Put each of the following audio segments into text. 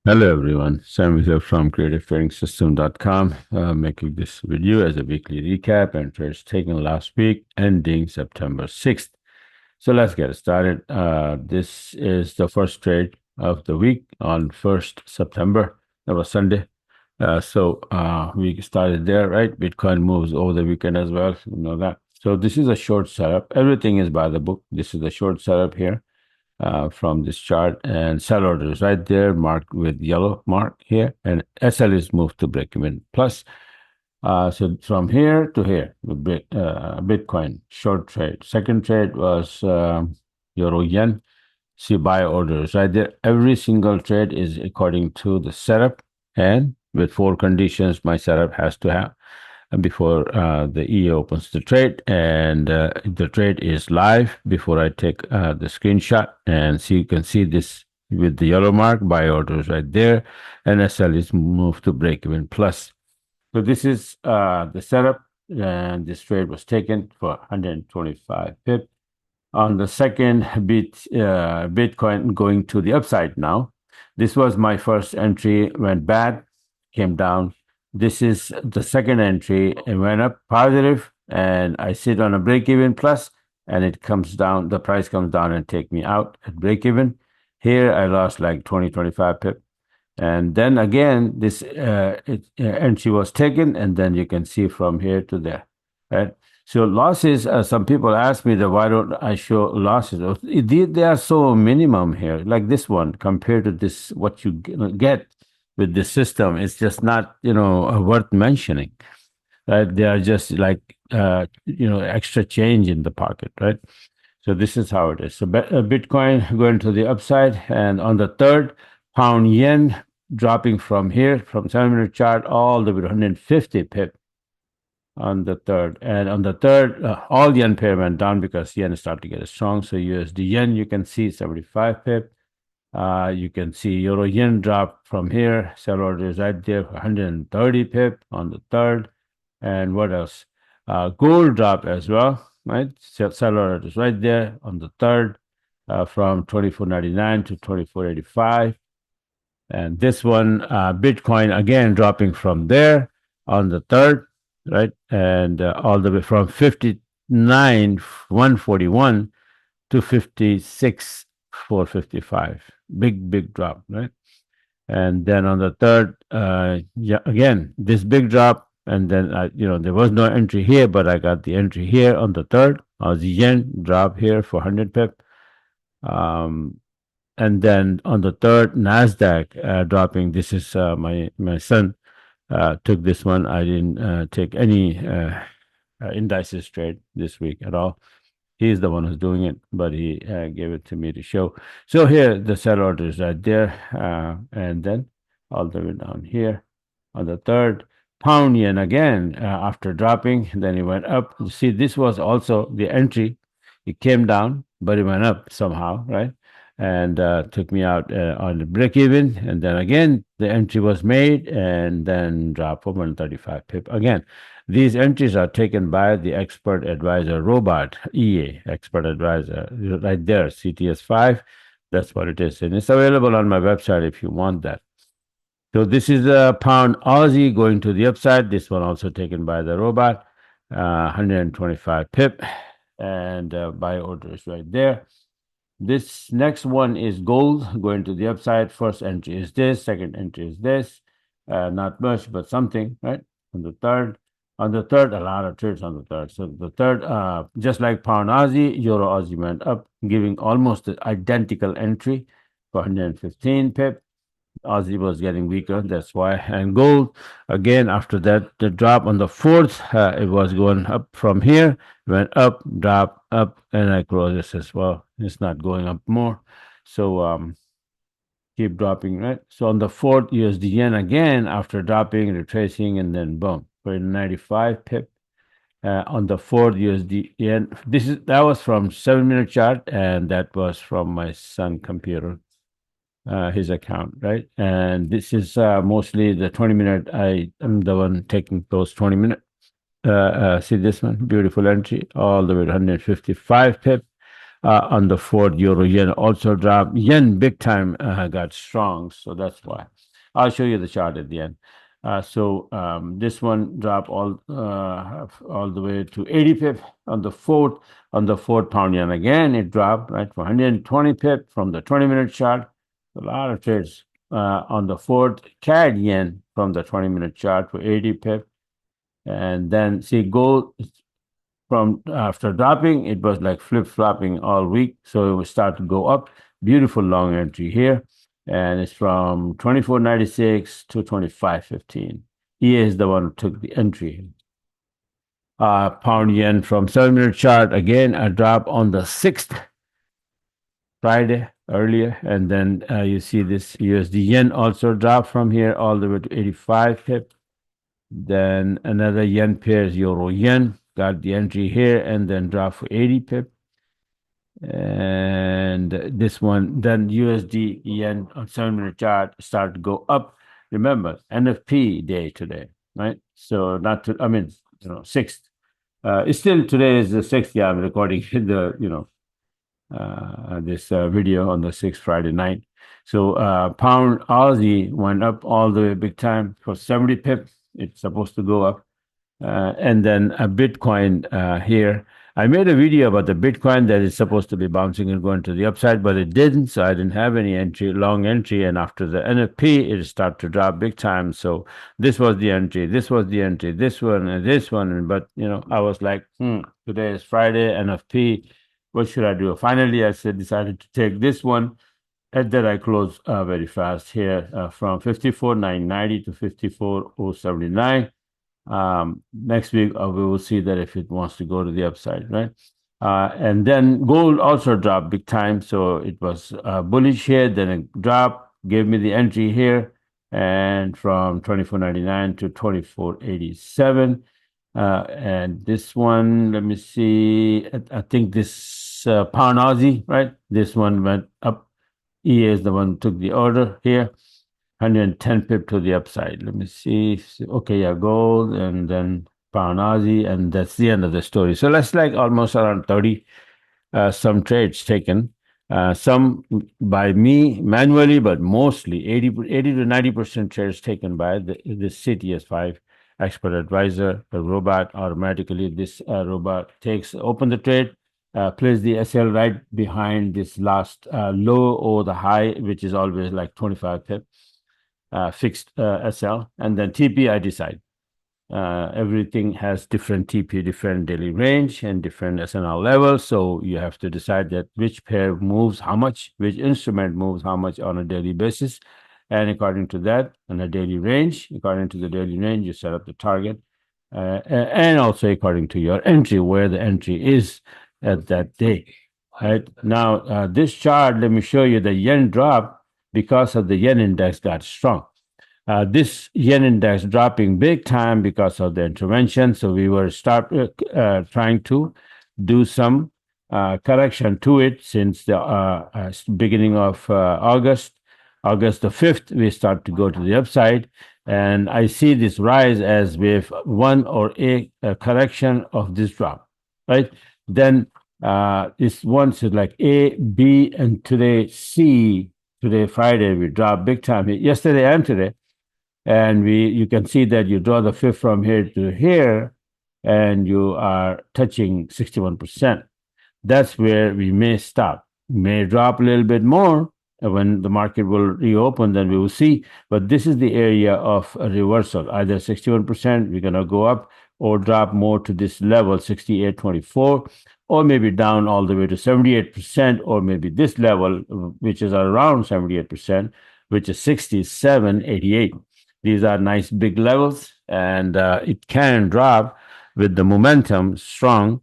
Hello everyone, Sam here from creativetrading.system.com, making this video as a weekly recap and trades taken last week ending September 6th. So let's get started. This is the first trade of the week on 1st September. That was Sunday. We started there, right? Bitcoin moves over the weekend as well. You know that. So this is a short setup. Everything is by the book. This is a short setup here from this chart, and sell order is right there marked with yellow mark here, and SL is moved to break even plus. So from here to here, Bitcoin short trade. Second trade was Euro Yen. See buy orders right there. Every single trade is according to the setup, and with four conditions my setup has to have before the EA opens the trade, and the trade is live before I take the screenshot. And so you can see this with the yellow mark, buy orders right there, and SL is moved to break even plus. So this is the setup, and this trade was taken for 125 pip. On the second Bitcoin going to the upside now. This was my first entry, went bad, came down. This is the second entry. It went up positive, and I sit on a break even plus, and it comes down. The price comes down and take me out at break even. Here I lost like 20, 25 pip. And then again, this entry was taken, and then you can see from here to there, right? So losses, some people ask me that why don't I show losses? They are so minimum here, like this one compared to this, what you get with this system. It's just not, worth mentioning, right? They are just like, extra change in the pocket, right? So this is how it is. So Bitcoin going to the upside, and on the third, pound yen dropping from here, from 7-minute chart all the way to 150 pip on the third. And on the third, all yen pair went down because yen started to get strong. So USD yen, you can see 75 pip. You can see euro yen drop from here. Sell order is right there for 130 pip on the third. And what else? Gold drop as well, right? Sell order is right there on the third, from 24.99 to 24.85. And this one, Bitcoin again dropping from there on the third, right? And all the way from 59,141 to 56,455. Big drop, right? And then on the third, again, this big drop. And then, there was no entry here, but I got the entry here on the third. Aussie yen drop here for 100 pip. And then on the third, Nasdaq dropping. This is my son took this one. I didn't take any indices trade this week at all. He's the one who's doing it, but he gave it to me to show. So here the sell order is right there, and then all the way down here on the third, pound yen again after dropping. Then it went up. You see, this was also the entry. It came down, but it went up somehow, right? And took me out on the break even. And then again, the entry was made and then dropped for 135 pip again. These entries are taken by the expert advisor robot, EA, expert advisor, right there, CTS5. That's what it is. And it's available on my website if you want that. So this is a pound Aussie going to the upside. This one also taken by the robot, 125 pip, and buy order is right there. This next one is gold going to the upside. First entry is this. Second entry is this. Not much, but something, right? On the third, a lot of trades on the third. So the third, just like pound Aussie, euro Aussie went up, giving almost the identical entry for 115 pip. Aussie was getting weaker, that's why. And gold, again, after that, the drop on the fourth, it was going up from here, went up, drop, up, and I close this as well. It's not going up more. So keep dropping, right? So on the fourth, USD yen again, after dropping, retracing, and then boom, for 95 pip. On the fourth USD yen, that was from 7-minute chart, and that was from my son computer, his account, right? And this is mostly the 20-minute. I am the one taking those 20-minute. See this one, beautiful entry, all the way to 155 pip. On the fourth, euro yen also dropped. Yen big time got strong, so that's why. I'll show you the chart at the end. This one dropped all the way to 80 pip on the fourth. On the fourth, pound yen again, it dropped right for 120 pip from the 20-minute chart. A lot of trades on the fourth, CAD yen from the 20-minute chart for 80 pip. And then see gold from after dropping, it was like flip-flopping all week. So it will start to go up. Beautiful long entry here. And it's from 24.96 to 25.15. EA is the one who took the entry. Pound yen from 7-minute chart, again, a drop on the 6th Friday earlier. And then you see this USD yen also dropped from here all the way to 85 pip. Then another yen pairs, euro yen, got the entry here and then dropped for 80 pip. And this one, then USD yen on 7-minute chart started to go up. Remember, NFP day today, right? So not to, I mean, 6th. It's still today is the 6th. Yeah, I'm recording the, this video on the 6th Friday night. So pound Aussie went up all the way big time for 70 pip. It's supposed to go up. And then a Bitcoin here. I made a video about the Bitcoin that is supposed to be bouncing and going to the upside, but it didn't. So I didn't have any entry, long entry. And after the NFP, it started to drop big time. So this was the entry, this was the entry, this one, and this one. But, I was like, today is Friday, NFP. What should I do? Finally, I decided to take this one. And then I closed very fast here from 54,990 to 54,079. Next week, we will see that if it wants to go to the upside, right? And then gold also dropped big time. So it was bullish here, then it dropped, gave me the entry here, and from 24.99 to 24.87. And this one, let me see, I think this pound Aussie, right? This one went up. EA is the one who took the order here. 110 pip to the upside. Let me see. Okay, yeah, gold and then pound Aussie, and that's the end of the story. So that's like almost around 30 some trades taken. Some by me manually, but mostly 80 to 90% trades taken by the CTS5 expert advisor, the robot. Automatically, this robot open the trade, place the SL right behind this last low or the high, which is always like 25 pip. Fixed SL, and then TP I decide. Everything has different TP, different daily range, and different SNL levels. So you have to decide that which pair moves how much, which instrument moves how much on a daily basis. And according to that, on a daily range, according to the daily range, you set up the target. And also according to your entry, where the entry is at that day. Right now, this chart, let me show you the yen drop because of the yen index got strong. This yen index dropping big time because of the intervention. So we were trying to do some correction to it since the beginning of August. August the 5th, we start to go to the upside. And I see this rise as wave one or a correction of this drop, right? Then this once is like A, B, and today C. Today, Friday, we dropped big time. Yesterday and today. And you can see that you draw the fifth from here to here, and you are touching 61%. That's where we may stop. May drop a little bit more when the market will reopen, then we will see. But this is the area of a reversal. Either 61%, we're going to go up, or drop more to this level, 68.24, or maybe down all the way to 78%, or maybe this level, which is around 78%, which is 67.88. These are nice big levels, and it can drop with the momentum strong,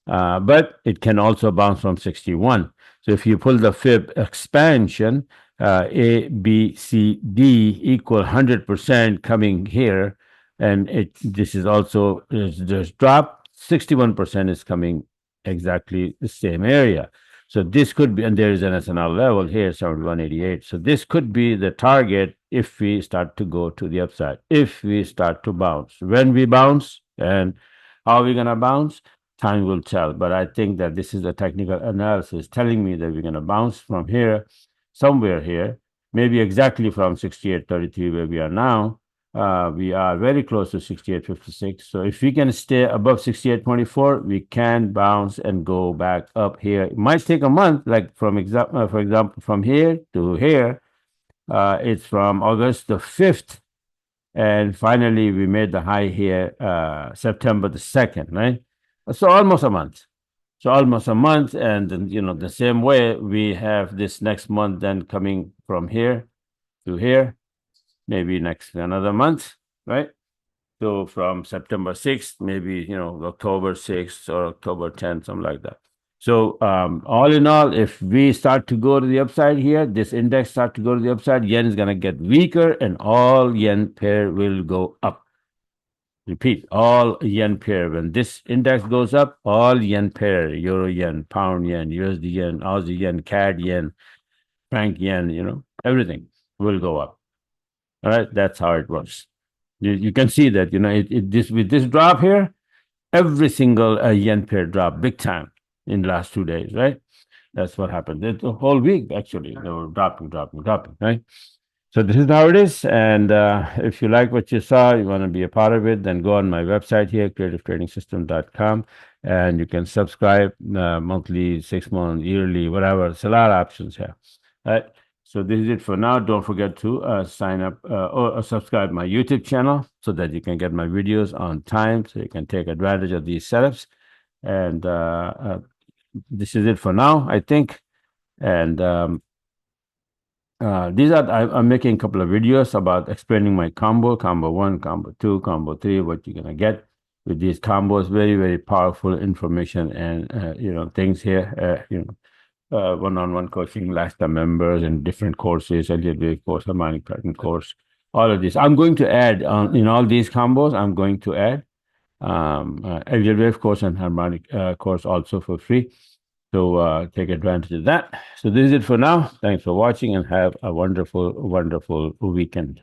but it can also bounce from 61. So if you pull the fib expansion, A, B, C, D equal 100% coming here, and this is also just drop. 61% is coming exactly the same area. So this could be, and there is an SNL level here, 71.88. So this could be the target if we start to go to the upside, if we start to bounce. When we bounce, and how are we going to bounce? time will tell. But I think that this is the technical analysis telling me that we're going to bounce from here, somewhere here, maybe exactly from 68.33 where we are now. We are very close to 68.56. So if we can stay above 68.24, we can bounce and go back up here. It might take a month, like for example, from here to here. It's from August the 5th. And finally, we made the high here September the 2nd, right? So almost a month. So almost a month. And then, the same way we have this next month then coming from here to here, maybe next another month, right? So from September 6th, maybe, October 6th or October 10th, something like that. So all in all, if we start to go to the upside here, this index start to go to the upside, yen is going to get weaker and all yen pair will go up. Repeat, all yen pair. When this index goes up, all yen pair, euro yen, pound yen, USD yen, Aussie yen, CAD yen, franc yen, everything will go up. All right, that's how it works. You can see that, with this drop here, every single yen pair dropped big time in the last 2 days, right? That's what happened. The whole week, actually, they were dropping, right? So this is how it is. And if you like what you saw, you want to be a part of it, then go on my website here, creativetradingsystem.com, and you can subscribe monthly, 6 month, yearly, whatever. It's a lot of options here. All right. So this is it for now. Don't forget to sign up or subscribe my YouTube channel so that you can get my videos on time, so you can take advantage of these setups. And this is it for now, I think. And I'm making a couple of videos about explaining my combo 1, combo 2, combo 3, what you're gonna get with these combos. Very, very powerful information and things here. One-on-one coaching, lifetime members, and different courses, Elliott Wave course, harmonic pattern course, all of this. I'm going to add in all these combos. I'm going to add Elliott Wave course and harmonic course also for free. So take advantage of that. So this is it for now. Thanks for watching and have a wonderful, wonderful weekend.